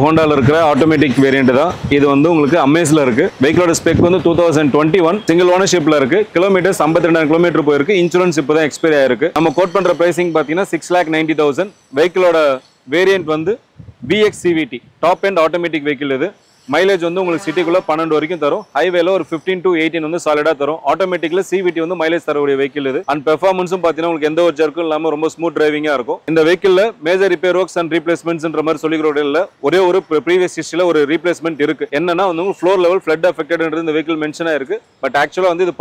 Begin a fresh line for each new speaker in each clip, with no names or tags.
ஹோண்டால இருக்கிற automatic variant தான் இது. வந்து உங்களுக்கு அமேஸ்ல இருக்கு. வெஹிக்கிளோட ஸ்பெக் வந்து 2021 சிங்கிள் ஓனர்ஷிப்ல இருக்கு. கிலோமீட்டர்ஸ் 52,000 கிலோமீட்டர் போயிருக்கு. இன்சூரன்ஸ் இப்போதான் எக்ஸ்பைரி ஆயிருக்கு. நம்ம கோட் பண்ற பிரைசிங் பாத்தீங்கன்னா 6,90,000. வெஹிக்கிளோட வேரியன்ட் வந்து VX CVT top end automatic vehicle. இது மைலேஜ் வந்து உங்களுக்கு சிட்டிக்குள்ள 12 வரைக்கும் தரும். ஹைவேல ஒரு 15 to 18 வந்து சாலிடா தரும். ஆட்டோமேட்டிக்ல CVT வந்து மைலேஜ் தரக்கூடிய வெஹிக்கிள் இது. அண்ட் பெர்ஃபார்மன்ஸும் பாத்தீங்கன்னா உங்களுக்கு எந்த ஒரு ஜர்க்கும் இல்லாம ரொம்ப ஸ்மூத் டிரைவிங்கா இருக்கும். இந்த வெஹிக்கிள்ல மேஜர் ரிப்பேர் ஒர்க்ஸ் அண்ட் ரீப்ளேஸ்மெண்ட்ஸ்ன்ற மாதிரி சொல்லிக்கிறோட இல்ல. ஒரே ஒரு ப்ரீவியஸ் ஹிஸ்டரியில ஒரு ரீப்ளேஸ்மெண்ட் இருக்கு. என்னன்னா வந்து ஃப்ளோர் லெவல் ஃப்ளட் அஃபெக்டட்ன்றது இந்த வெஹிக்கிள் மென்ஷன் ஆயிருக்கு. பட் ஆக்சுவலா வந்து இது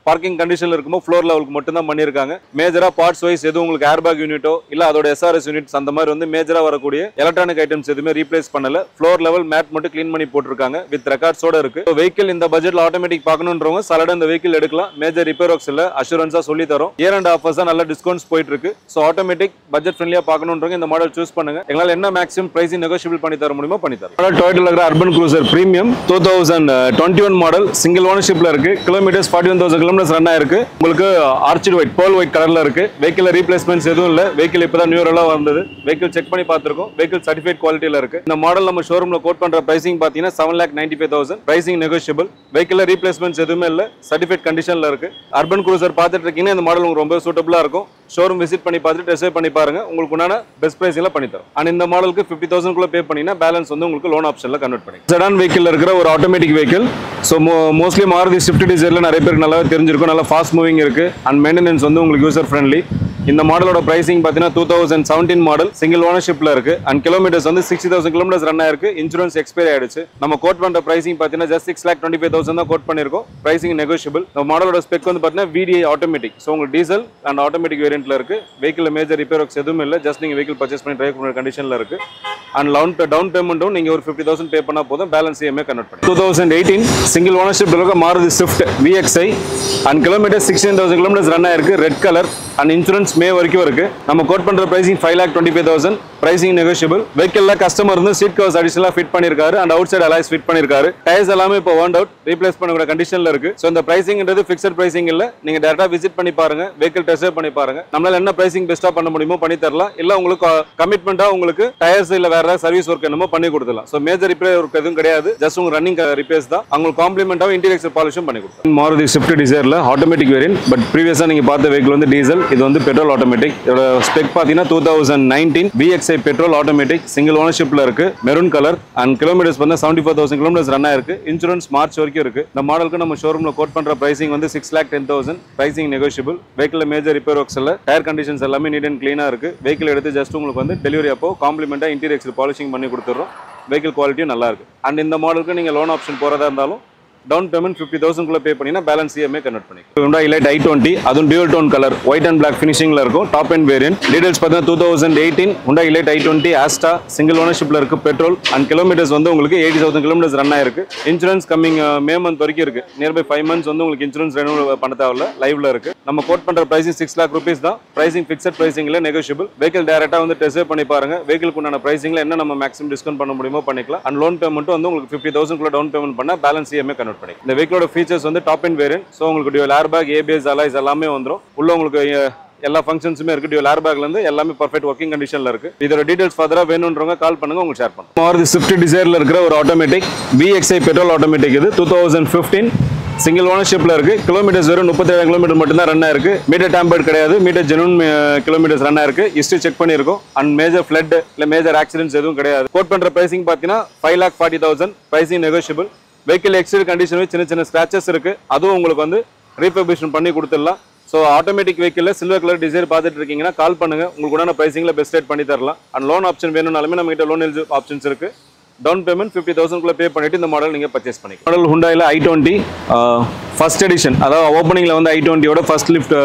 பார்க்கிங் கண்டிஷன்ல இருக்கும்போது ஃப்ளோர் லெவலுக்கு மட்டும் தான் பண்ணிருக்காங்க. மேஜரா பார்ட்ஸ் வைஸ் எதுவும் உங்களுக்கு ஏர்பேக் யூனிட்டோ இல்ல அதோட SRS யூனிட்ஸ் அந்த மாதிரி வந்து மேஜரா வரக்கூடிய எலக்ட்ரானிக் ஐட்டம்ஸ் எதுவுமே ரீப்ளேஸ் பண்ணல. ஃப்ளோர் லெவல் மேட் மட்டும் க்ளீன் பண்ணி போட்டிருக்காங்க. வித் ரெக்கார்ட்ஸோட இருக்கு. வெஹிக்கிள் இந்த பட்ஜெட்ல ஆட்டோமேட்டிக் பார்க்கணுன்றவங்க சலடா இந்த வெஹிக்கிள் எடுக்கலாம். மேஜர் ரிப்பேர் ஒர்க்ஸ் இல்ல, அஷூரன்ஸா சொல்லி தரோம். இயர் அண்ட் ஆஃபர்ஸா நல்ல டிஸ்கவுண்ட்ஸ் போயிட்டு இருக்கு. ஸோ ஆட்டோமேட்டிக் பட்ஜெட் ஃப்ரெண்ட்லியா பார்க்கணுன்றவங்க இந்த மாடல் சூஸ் பண்ணுங்க. எங்களால் என்ன மேக்ஸிமம் பிரைசிங் நெகோஷியபிள் பண்ணி தர முடியுமோ பண்ணி தரோம். டொயோட்டால இருக்கிற Urban Cruiser premium 2021 model single ஓனர்ஷிப்ல இருக்கு. கிலோமீட்டர்ஸ் 41,000 கிலோமீட்டர்ஸ் ரன் ஆயிருக்கு. உங்களுக்கு ஆர்ச்சிட் ஒயிட் pearl ஒயிட் கலர்ல இருக்கு. வெஹிக்கிள் ரீப்ளேஸ்மெண்ட்ஸ் எதுவும் இல்ல. வெஹிக்கிள் இப்பதான் நியூரலா வந்தது. வெஹிக்கிள் செக் பண்ணி பார்த்திருக்கோம். வெஹிக்கிள் சர்டிஃபைட் குவாலிட்டியில இருக்கு. இந்த மாடல் நம்ம ஷோரூம்ல கோட் பண்ற பிரைசிங் பாத்தீங்கன்னா 7,95,000. Pricing negotiable. வெஹிக்கிள் ரீப்ளேஸ்மெண்ட்ஸ் எதுவுமே இல்ல. சர்டிஃபைட் கண்டிஷன்ல இருக்கு. அர்பன் க்ரூசர் பார்த்துட்டு இருக்கீங்கன்னா இந்த மாடல் உங்களுக்கு ரொம்ப சூட்டபிளா இருக்கும். ஷோரூம் விசிட் பண்ணி பார்த்துட்டு டெஸ்ட் ட்ரைவ் பண்ணி பாருங்க. உங்களுக்கு உண்டான பெஸ்ட் பிரைஸ்ல பண்ணி தரோம். அண்ட் இந்த மாடலுக்கு 50,000 குள்ள பே பண்ணீங்கன்னா பேலன்ஸ் வந்து உங்களுக்கு லோன் ஆப்ஷன்ல கன்வெர்ட் பண்ணி. செடான் வெஹிக்கிள் இருக்கிற ஒரு automatic vehicle. So mostly Maruti Swift டிசைர்ல நிறைய பேருக்கு நல்லா தெரிஞ்சிருக்கும். நல்லா ஃபாஸ்ட் மூவிங் இருக்கு. அண்ட் மெயின்டெனன்ஸ் வந்து உங்களுக்கு யூசர் ஃப்ரெண்ட்லி. இந்த மாடலோட பிரைசிங் பார்த்தீங்கன்னா 2017 மாடல் சிங்கிள் ஓனர்ஷிப்ல இருக்கு. அண்ட் கிலோமீட்டர்ஸ் வந்து 60,000 கிலோமீட்டர்ஸ் ரன் ஆயிருக்கு. இன்சூரன்ஸ் எக்ஸ்பைரி ஆயிடுச்சு. நம்ம கோட் பண்ற பிரைசிங் பார்த்தீங்கன்னா ஜஸ்ட் 6,25,000 தான் கோட் பண்ணிருக்கோம். Pricing negotiable. இந்த மாடலோட ஸ்பெக் வந்து பார்த்தீங்கன்னா VDI ஆட்டோமேட்டிக். ஸோ உங்களுக்கு டீசல் அண்ட் ஆட்டோமேட்டிக் வேரியன்ட்ல இருக்கு. வெஹிக்கிள் மேஜர் ரிப்பேர் ஒர்க்ஸ் எதுவும் இல்லை. ஜஸ்ட் நீங்க வெஹிக்கிள் பர்ச்சேஸ் பண்ணி டிரைவ் பண்ணுற கண்டிஷன்ல இருக்கு. அண்ட் டவுன் பேமெண்ட்டும் நீங்க ஒரு 50,000 பே பண்ணா போதும். பேலன்ஸ் EMI கன்வெர்ட் பண்ணி. 2018 சிங்கிள் ஓனர்ஷிப் இருக்க Maruti Swift VXI and kilometre 16,000 kilometres run ஆயிருக்கு. Red colour and insurance May வரைக்கும் இருக்கு. நம்ம கோட் பண்ற பிரைசிங் 5,25,000. Pricing negotiable. வெஹிக்கிள்ல கஸ்டமர் வந்து சீட் கவர்ஸ் அடிஷனலா ஃபிட் பண்ணிருக்காரு. And outside alloys fit பண்ணிருக்காரு. டயர்ஸ் எல்லாமே இப்போ வார்ன்ட் அவுட் ரீப்ளேஸ் பண்ணக்கூடிய கண்டிஷன்ல இருக்கு. ஸோ இந்த பிரைசிங்ன்றது ஃபிக்ஸட் பிரைசிங் இல்ல. நீங்க டேரக்டா விசிட் பண்ணி பாருங்க. வெஹிக்கிள் டெஸ்ட் பண்ணி பாருங்க. நம்மளால என்ன பிரைசிங் பெஸ்டா பண்ண முடியுமோ பண்ணி தரலாம். இல்ல உங்களுக்கு கமிட்மெண்டா உங்களுக்கு டயர்ஸ் இல்ல வேற சர்வீஸ் ஒர்க் என்னமோ பண்ணி கொடுத்துலாம். ஸோ மேஜர் ரிப்பேர் ஒர்க் எதுவும் கிடையாது. ஜஸ்ட் உங்க ரன்னிங் ரிப்பேர்ஸ் தான். உங்களுக்கு காம்ப்ளிமெண்டாவும் இன்டீரியர் பாலிஷும் பண்ணி கொடுத்தோம். மாருதி ஸ்விஃப்ட் டிசைர்ல ஆட்டோமேட்டிக் வேரியன்ட். பட் ப்ரீவியஸா நீங்க பார்த்த வெஹிக்கிள் வந்து டீசல். இது வந்து பெட்ரோல் ஆட்டோமேட்டிக். இதோட ஸ்பெக் பாத்தீங்கன்னா 2019 VXI பெட்ரோல் ஆட்டோமேட்டிக் சிங்கிள் ஓனர்ஷிப்ல இருக்கு. மெரூன் கலர் அண்ட் கிலோமீட்டர்ஸ் வந்து 74,000 கிலோமீட்டர்ஸ் ரன் ஆயிருக்கு. இன்சூரன்ஸ் மார்ச் வரைக்கும் இருக்கு. இந்த மாடலுக்கு நம்ம ஷோரூம்ல கோட் பண்ற பிரைசிங் வந்து 6,10,000. Pricing negotiable. Vehicle major repair works இல்ல. டயர் கண்டிஷன்ஸ் எல்லாமே நீட் அண்ட் கிளீனா இருக்கு. வெஹிக்கிள் எடுத்து ஜஸ்ட் உங்களுக்கு வந்து டெலிவரி அப்போ காம்ப்ளிமெண்டா இன்டீரியர் பாலிஷிங் பண்ணி கொடுத்துறோம். வெஹிக்கிள் குவாலிட்டியும் நல்லா இருக்கு. அண்ட் இந்த மாடலுக்கு நீங்க லோன் ஆப்ஷன் போறதா இருந்தாலும் டவுன் பேமெண்ட் 50,000 குள்ள பே பண்ணீங்கன்னா பேலன்ஸ் EMI கன்வெர்ட் பண்ணி. Hyundai Elite i20 அதுவும் dual tone colour white and black ஃபினிஷிங்ல இருக்கும். Top end variant. டீடைல்ஸ் பார்த்தீங்கன்னா 2018 Hyundai Elite i20 Asta single ஓனர்ஷிப்ல இருக்கு. பெட்ரோல் அண்ட் கிலோமீட்டர்ஸ் வந்து உங்களுக்கு 80,000 கிலோமீட்டர்ஸ் ரன் ஆயிருக்கு. இன்சூரன்ஸ் கம்மிங் மே மந்த் வரைக்கும் இருக்கு. நியர்பை 5 months வந்து உங்களுக்கு இன்சூரன்ஸ் ரெனியூவல் பண்ண தேவையில்ல. லைவ்ல இருக்கு. நம்ம கோட் பண்ற பிரைசிங் 6 lakh rupees தான். பிரைசிங் ஃபிக்ஸட் பிரைசிங்ல நெகோஷியபிள். வெஹிக்கிள் டைரக்டா வந்து டெஸ்ட் பண்ணி பாருங்க. வெஹிக்கிளுக்கு உண்டான பிரைசிங்ல என்ன நம்ம மேக்ஸிமம் டிஸ்கவுண்ட் பண்ண முடியுமோ பண்ணிக்கலாம். அண்ட் லோன் பேமெண்ட் வந்து உங்களுக்கு 50,000 குள்ள டவுன் பேமெண்ட் பண்ணா பேலன்ஸ் EMI கன்வெர்ட் பண்ணி. இந்த வெஹிக்கிளோட ஃபீச்சர்ஸ் வந்து டாப் எண்ட் வேரியன்ட். ஸோ உங்களுக்கு டியூல் ஏர்பேக் ABS அலாய்ஸ் எல்லாமே வந்துடும். உள்ள உங்களுக்கு எல்லா ஃபங்க்ஷன்ஸுமே இருக்கு. டியூல் ஏர்பேக்ல இருந்து எல்லாமே பர்ஃபெக்ட் ஒர்க்கிங் கண்டிஷன்ல இருக்கு. இதோட டீடைல்ஸ் ஃபர்தரா வேணும்ன்றவங்க கால் பண்ணுங்க. உங்களுக்கு ஷேர் பண்ணுங்க. மாருதி ஸ்விஃப்ட் டிசைர்ல இருக்கிற ஒரு ஆட்டோமேட்டிக் VXI பெட்ரோல் ஆட்டோமேட்டிக். இது 2015 சிங்கிள் ஓனர்ஷிப்ல இருக்கு. கிலோமீட்டர்ஸ் வெறும் 37,000 கிலோமீட்டர் மட்டும் தான் ரன் ஆயிருக்கு. மீட்டர் டேம்பர்ட் கிடையாது. மீட்டர் ஜெனுவன் கிலோமீட்டர்ஸ் ரன் ஆயிருக்கு. ஹிஸ்டரி செக் பண்ணிருக்கோம். அண்ட் மேஜர் ஃபிளட் இல்ல மேஜர் ஆக்சிடென்ட்ஸ் எதுவும் கிடையாது. கோட் பண்ற பிரைசிங் பாத்தீங்கன்னா 5,40,000. Pricing negotiable. Vehicle exterior condition சின்ன சின்ன ஸ்கிராச்சஸ் இருக்கு. அதுவும் உங்களுக்கு வந்து ரீஃபர்பிஷன் பண்ணி கொடுத்துடலாம். So automatic vehicle silver colour Dzire பார்த்துட்டு இருக்கீங்கன்னா கால் பண்ணுங்க. உங்களுக்கு உண்டான பிரைசிங்ல பெஸ்ட் ரேட் பண்ணி தரலாம். அண்ட் லோன் ஆப்ஷன் வேணும்னாலுமே நம்ம கிட்ட லோன் எலிஜிபிள் ஆப்ஷன்ஸ் இருக்கு. டவுன் பேமெண்ட் 50,000 குள்ள பே பண்ணிட்டு இந்த மாடல் நீங்க பர்ச்சேஸ் பண்ணிக்கலாம். மாடல் Hyundaiல i20 ஃபர்ஸ்ட் எடிஷன். அதாவது ஓப்பனிங்ல வந்து i20யோட ஃபர்ஸ்ட் லிஃப்ட்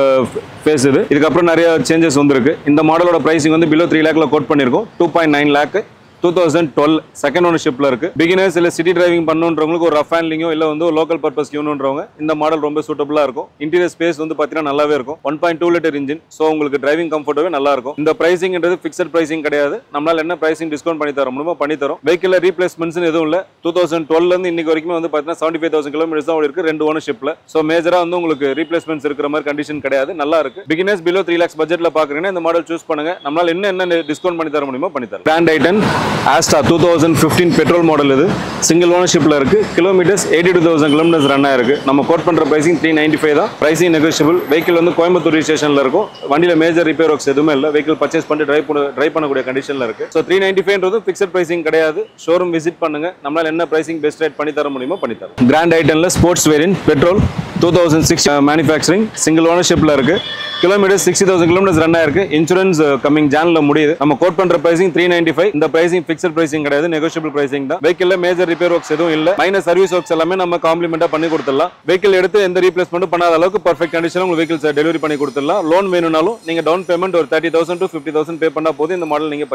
ஃபேஸ் இது. இதுக்கப்புறம் நிறைய சேஞ்சஸ் வந்திருக்கு. இந்த மாடலோட பிரைசிங் வந்து பிலோ 3 lakhல கோட் பண்ணிருக்கோம். 2.9 lakh 2012 செகண்ட் ஓனர்ஷிப்ல இருக்கு. பிகினர்ஸ் இல்ல சிட்டி டிரைவிங் பண்ணுன்றவங்களுக்கு ஒரு ரஃப் ஹேண்ட்லிங்கோ இல்ல வந்து லோக்கல் பர்பஸ் யூன்றவங்க இந்த மாடல் ரொம்ப சூட்டபிளா இருக்கும். இன்டீரியர் ஸ்பேஸ் வந்து பாத்தீங்கன்னா நல்லாவே இருக்கும். 1.2 லிட்டர் இன்ஜின். சோ உங்களுக்கு டிரைவிங் கம்ஃபர்ட்டாவே நல்லா இருக்கும். இந்த பிரைசிங்ன்றது ஃபிக்ஸட் பிரைசிங் கிடையாது. நம்மளால என்ன பிரைசிங் டிஸ்கவுண்ட் பண்ணி தர முடியுமோ பண்ணி தரோம். வெஹிக்கிள் ரீப்ளேஸ்மெண்ட்ஸ் எதுவும் இல்ல. 2012ல இருந்து இன்னைக்கு வரைக்கும் வந்து பாத்தீங்கன்னா 75,000 கிலோமீட்டர்ஸ் தான் இருக்கு. 2 ஓனர்ஷிப்ல. சோ மேஜரா வந்து உங்களுக்கு ரீப்ளேஸ்மெண்ட்ஸ் இருக்கிற மாதிரி கண்டிஷன் கிடையாது. நல்லா இருக்கு. பிகினர்ஸ் பிலோ 3 lakhs பட்ஜெட்ல பாக்குறீங்கன்னா இந்த மாடல் சூஸ் பண்ணுங்க. நம்மளால என்ன டிஸ்கவுண்ட் பண்ணி தர முடியுமோ பண்ணி தரோம். Grand i10 Asta 2015 petrol model. இது சிங்கிள் ஓனர்ஷிப்ல இருக்கு. கிலோமீட்டர்ஸ் 82,000 கிலோமீட்டர்ஸ் ரன் ஆயிருக்கு. நம்ம கோட் பண்ற பிரைசிங் 395 தான். Pricing negotiable. வெஹிக்கிள் வந்து கோயம்புத்தூர் ரிஜிஸ்ட்ரேஷன்ல இருக்கும். வண்டியில மேஜர் ரிப்பேர் ஒர்க்ஸ் எதுவுமே இல்லை. வெஹிக்கிள் பர்ச்சேஸ் பண்ணி டிரைவ் பண்ணக்கூடிய கண்டிஷன்ல இருக்கு. ஸோ 395 ஃபிக்ஸட் பிரைசிங் கிடையாது. ஷோரூம் விசிட் பண்ணுங்க. நம்மளால என்ன பிரைசிங் பெஸ்ட் ரேட் பண்ணி தர முடியுமோ பண்ணி தரோம். கிராண்ட் ஐட்டன்ல sports variant petrol 2006 manufacturing single ஓனர்ஷிப்ல இருக்கு. கிலோமீட்டர் 60,000 கிலோமீட்டர்ஸ் ரன் ஆயிருக்கு. இன்சூரன்ஸ் கமிங் ஜான்ல முடியுது. நம்ம கோட் பண்ற பிரைசிங் 395. இந்த பிரைசிங் ஃபிக்ஸட் பிரைசிங் கிடையாது, நெகோஷியபிள் பிரைசிங் தான். வெஹிக்கிள்ல மேஜர் ரிப்பேர் ஒர்க்ஸ் எதுவும் இல்ல. மைனர் சர்வீஸ் ஒர்க்ஸ் எல்லாமே நம்ம காம்ப்ளிமெண்டா பண்ணி கொடுத்துடலாம். வெஹிக்கிள் எடுத்து எந்த ரீப்ளேஸ்மெண்ட் பண்ணாத அளவுக்கு பர்ஃபெக்ட் கண்டிஷன்ல உங்களுக்கு வெஹிக்கிள்ஸ் டெலிவரி பண்ணி கொடுத்துடலாம். லோன் வேணும்னாலும் நீங்க டவுன் பேமெண்ட் ஒரு 30,000 to 50,000 பே பண்ணா போதும் இந்த மாடல் நீங்க